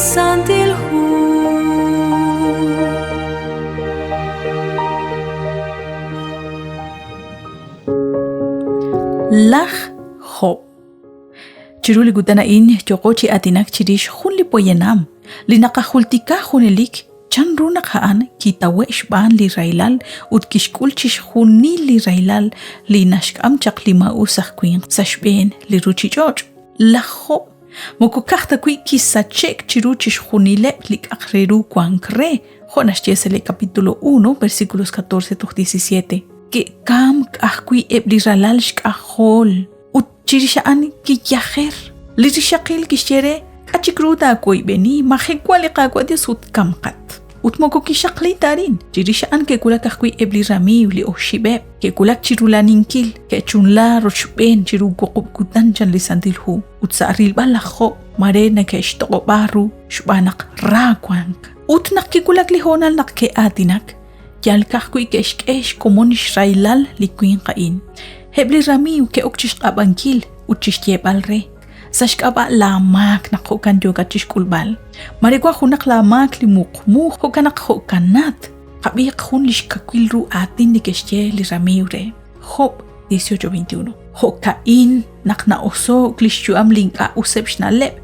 lisantilhu. Lach Job. Chiruli gutanain chokochi atinak chirish hun li poyenam. Li nakahultika hunelik chan runak haan kitawesh ban li railal ut kishkulchish huni li railal li nashkam chak lima usah queen sashben li ruchi George. Lach Job. Mokukachta kui kisachek chiruchish hunile lik akreru kwankre. Jonas le capítulo 1 versículos 14-17. Que kam kahkui ebliralal shkahol ut chirishaan ki yaher lirishakil kishere kachikruda koi beni mahekwali qagwadi sut kamqat ut moko kishakli tarin chirishaan ke kula kahkui eblirami li oshibeb ke kula chirulaninkil ke chunla rochben chiru goqub kutan jan lisantilhu ut saril balakho mare na ke shtoqo baru shbanak rakwank ut nakikula klihonal nakke atinak Yal kahkui kesh komon Israelal likuin qain. Hebli rami u ke okchish qabankil uchish balre. Sashkaba lamak na khokan jogachish kulbal. Marikwa khunak lamak li muqmu khokanak khokanat. Qabiq khun lish kakilru atin li keshye li rami ure. Job 18:21. Hokain nakna oso klishu amlinka usebshna leb.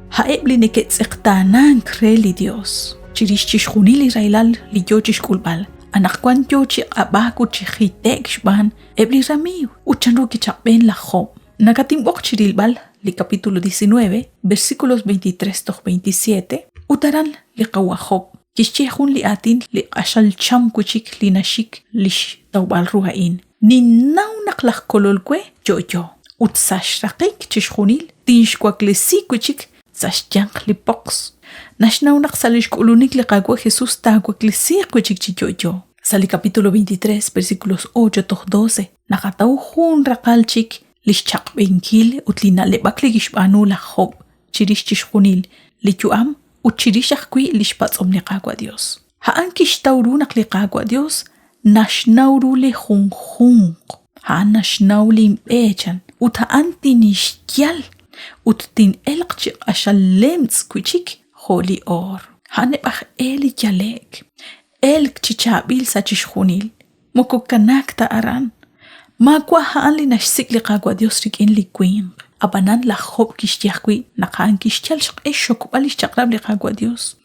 Haebli neket sektanan kreli Dios. Chirish chishkhuni li Israelal li jochish kulbal. Anakwan yochi abaku chihitek shban ebli ramiu uchanru kichakben la Job. Nagatimbok chirilbal li capítulo 19 versículos 23-27 utaran li qawa Job. Kishchehun li atin li ashal cham kuchik li nashik lish tawbal ruhain. Ninnaw naklak kololkwe jojo. Utsashraqik chishkhunil tinshkwaklesi kuchik sashjank li pox. Nashnaw naksalish kulunik li qagwa Jesús takwaklisir kuchik chijojo. Sali capítulo 23 versículos 8-12. Nakataw hun rakalchik lishchak benkil utlina lebak ligishbanu la Job. Chirish chishkunil lichuam uchirishak kui lishpatzom li qagwa Dios. Haan kishtawru nak li qagwa Dios nashnawru li hunhunk. Haan nashnaw li impechan ut haan tinishkyal ut tin elqchik ashal lemts kuchik Holy or. Hanebach eli jalek. Elk chichabil sa chishkhunil. Mokokanak ta aran. Magwa haan li nashsik li qagwa Dios rikin li queen. Abanan la Job kishtiakwi nakaan kishtial shak eshokubal ishchakrab li qagwa Dios.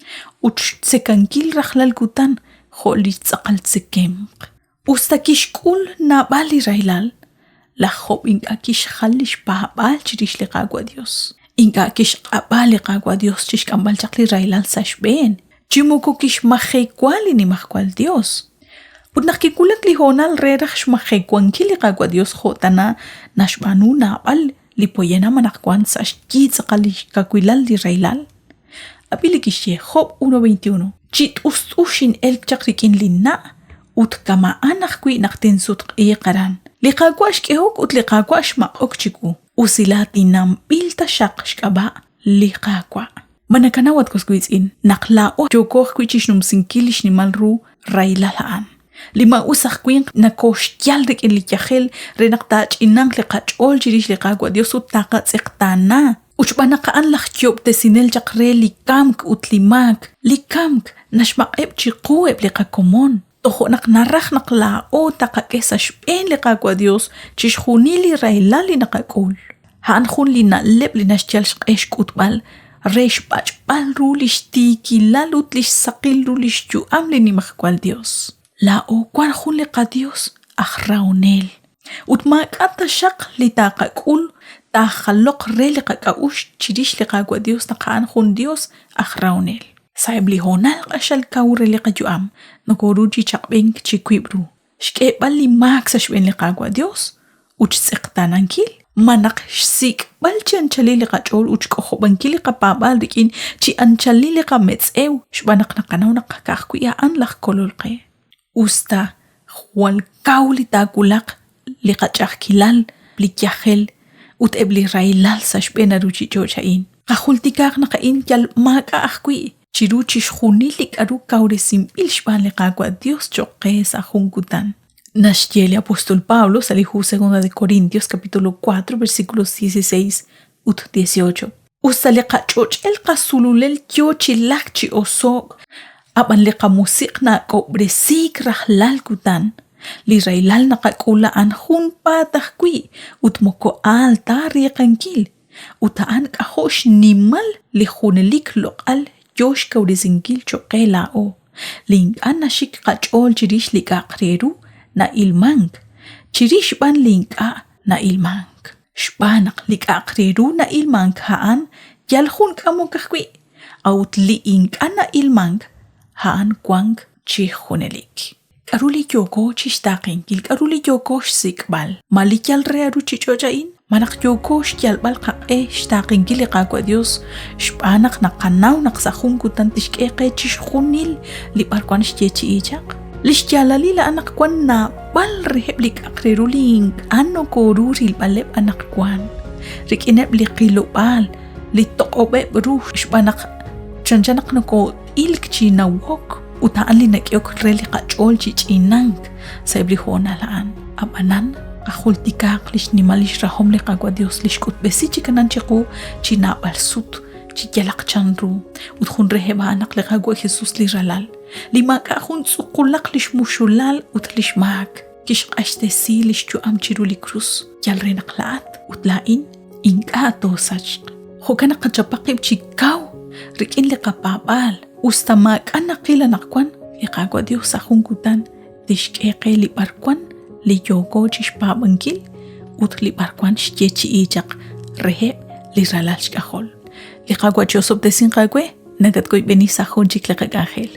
Uch tsekankil rakhlal kutan Holy tsakal tsekemq. Usta kishkul nabali railal. La Job inga kishkhalish pahabal chirish li qagwa Dios. Inga kish abali qagwa Dios chish kambal chakli railal sashben. Chimuko kish mahekwali ni mahkwal Dios. Ut nakikulak li honal rerax mahekwan kili qagwa Dios hotana nashbanu nabal li poyena manakwan sash kitzakali kakwilal di railal. Abili kishye Job 1:21. Chit ustushin el chakrikin linna ut kama anakwi naktensut qeqaran. Li qagwash kehok ut li qagwash maqok chiku. Usilati nam bilta shaqshkaba liqaqwa. Manakanawat koskuitzin naqlao jokoh kuichishnum sinkilish ni malru railalaan. Lima usaq quin nakoshtyal rik in likyahel renaqtach inang liqachol chirish liqaqwa Diosut taqa tsiqtana. Uchbanaqaan laqtyob tesinel chaqre likamk utlimak likamk nashmaqeb chiqueb liqakomon. Ojo naknaraj naqlao taqakesa shben li qagwa Dios chishkhunili railali naqakul. Haan khun li naleb li nashtial shqesh kutbal resh bachbal rulish tikilalut lish saqil rulish juam li nimaqkwal Dios. La o kwan khun li qa Dios akhraunel. Utmak ata shaq li taqakul takhaloq re li qakaush chirish li qagwa Dios taqaan khun Dios akhraunel. Saib li honal qashal kawre li qajuam nakoruji chaqben chikwibru. Shkebal li maak sashben li qagwa Dios uch tsiqtanankil manak sik balchan chali li qachol uch qohobankil li qapabal rikin chi anchali li qametsew shbanak naqanaw naqaqkuya an laq kololqe. Usta khwal kawli takulaq li qachaqkilal li kyahel ut ebli railal sashben aruchi jochain. Qahultikaq naqain yal maaka ahkui. Chiruchish junilik aru kaure simbil shban le qagwa Dios choqe sa junkutan. Nashtiel apóstol Pablo salihu 2 de Corintios capítulo 4 versículos 16 ut 18. Usaliqa ch'och'elqa sululel tiochilak chi osok. Abanliqa musiqna k'obresik rajlal kutan. Li raylal naqak'ula an jun pataq kwi utmoko alta riqankil. Utaan k'ajox nimal li junelik loq'al yox kawrisinkil choqela'o. Link'an naxik qach'ol chirix li k'aqreru na ilmank. Chirix ban link'a na ilmank. Xbanaq li k'aqreru na ilmank ha'an yal jun k'amokaj kwi. Awt li ink'a na ilmank ha'an kwank chij junelik. K'aruli yoko chixtaq'inkil, k'aruli yoko xsik'bal. Mali yal re'aru chich'och'a'in. Manaq yoko xyalb'al qaq'e xtaq'inkil li qakwa Dios. Xb'anaq naqanaw naqsajun kutan tixk'eqe chix junil li b'arkwan xyechi'ichaq. Lixyalali la anak kwan na bal reheb li k'aqreru li ink'an okoru rilb'aleb anak kwan. Rik'ineb li qilub'al, li toq'ob'eb ruj xb'anaq chanchanaq noko ilk chi nawok. Utaan li nak'yok re li qach'ol chich'inank sayb li jona la'an. Abanan qajultikaq lix nimal lix rajom li qakwa Dios lix k'utbesi chikanan chiqu chi nab'al sut chi yalaq chanru. Utjun reheb ha'anak li qakwa Jesus li ralal. Li mak'a jun tzuqulaq lix muxulal ut lix mak. Kix q'axtesi lix chu'am chiru li cruz. Yal re naqla'at utla'in ink'a atosach. Jokana qachapaqib chikaw rik'in li qapab'al. Usta mak'a naqila naqkwan li qakwa Dios sajun kutan tixk'eqe li b'arkwan li yoko chixpab'ankil ut li b'arkwan xyechi'ichaq reheb li ralal xk'ajol. Li qakwa chosobtesin qakwe nagatkoy beni sajun chik li qak'ajel.